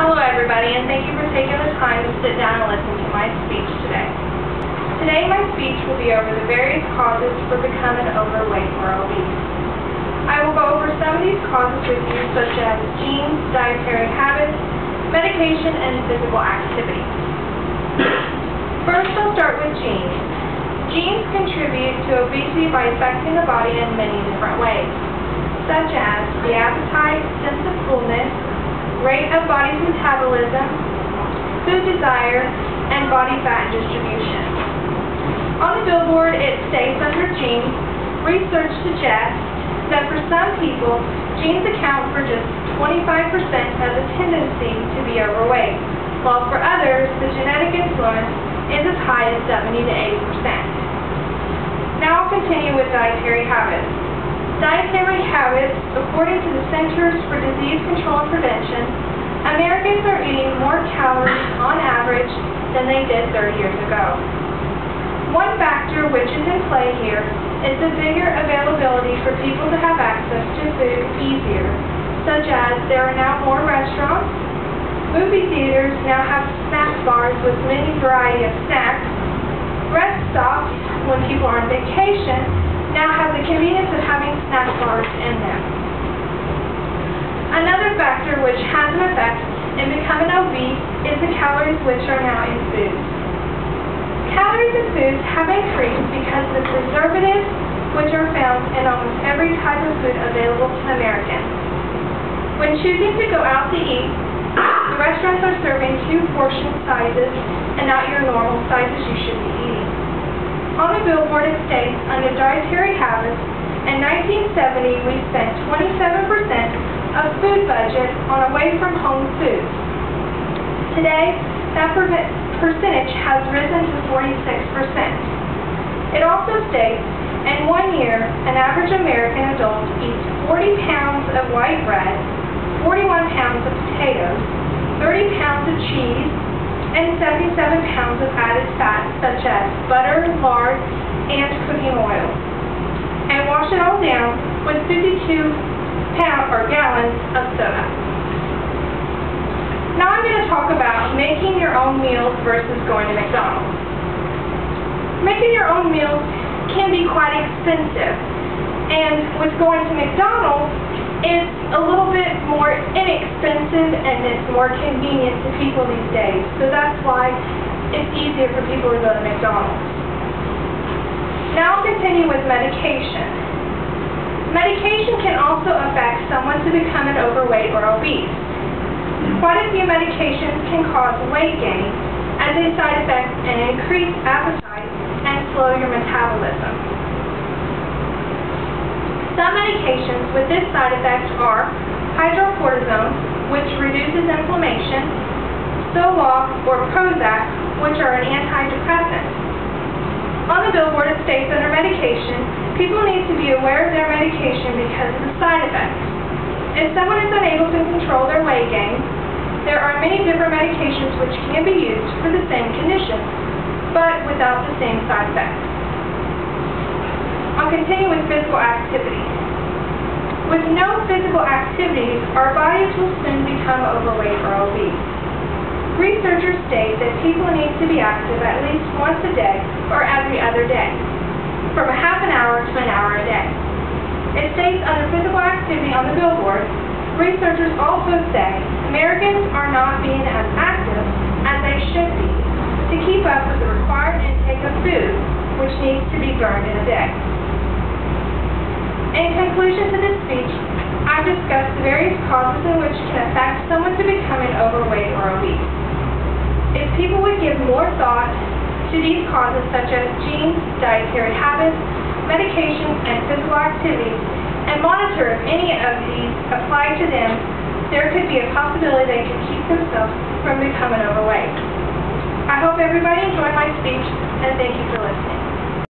Hello everybody, and thank you for taking the time to sit down and listen to my speech today. Today my speech will be over the various causes for becoming overweight or obese. I will go over some of these causes with you, such as genes, dietary habits, medication, and physical activity. First, I'll start with genes. Genes contribute to obesity by affecting the body in many different ways, such as the appetite, sense of fullness, rate of body's metabolism, food desire, and body fat distribution. On the billboard, it states under genes, research suggests that for some people, genes account for just 25% of the tendency to be overweight, while for others, the genetic influence is as high as 70 to 80%. Now I'll continue with dietary habits. Dietary habits, according to the Centers for Disease Control and Prevention, Americans are eating more calories on average than they did 30 years ago. One factor which is in play here is the bigger availability for people to have access to food easier, such as there are now more restaurants, movie theaters now have snack bars with many variety of snacks, rest stops, when people are on vacation, now have the convenience of having snack bars in them. Another factor which has an effect in becoming obese is the calories which are now in foods. Calories in foods have increased because of the preservatives which are found in almost every type of food available to Americans. When choosing to go out to eat, the restaurants are serving 2 portion sizes and not your normal sizes you should be eating. On the billboard it states, under dietary habits, in 1970 we spent 27% of food budget on away-from-home foods. Today, that percentage has risen to 46%. It also states, in 1 year, an average American adult eats 40 pounds of white bread, 41 pounds of potatoes, 30 pounds of cheese, and 77 pounds of added fat such as butter, lard, and cooking oil, and wash it all down with 52 gallons of soda. Now I'm going to talk about making your own meals versus going to McDonald's. Making your own meals can be quite expensive, and with going to McDonald's, it's a little bit more inexpensive and it's more convenient to people these days. So that's why it's easier for people to go to McDonald's. Now I'll continue with medication. Medication can also affect someone to becoming overweight or obese. Quite a few medications can cause weight gain as a side effect and increase appetite and slow your metabolism. Some medications with this side effect are hydrocortisone, which reduces inflammation, Zoloft or Prozac, which are an antidepressant. On the billboard it states under medication, people need to be aware of their medication because of the side effects. If someone is unable to control their weight gain, there are many different medications which can be used for the same condition, but without the same side effects. I'll continue with physical activity. With no physical activities, our bodies will soon become overweight or obese. Researchers state that people need to be active at least once a day or every other day, from a half an hour to an hour a day. It states under physical activity on the billboard, researchers also say Americans are not being as active as they should be to keep up with the required intake of food, which needs to be burned in a day. In conclusion to this speech, I've discussed the various causes in which can affect someone to becoming overweight or obese. If people would give more thought to these causes such as genes, dietary habits, medications, and physical activities, and monitor if any of these apply to them, there could be a possibility they could keep themselves from becoming overweight. I hope everybody enjoyed my speech, and thank you for listening.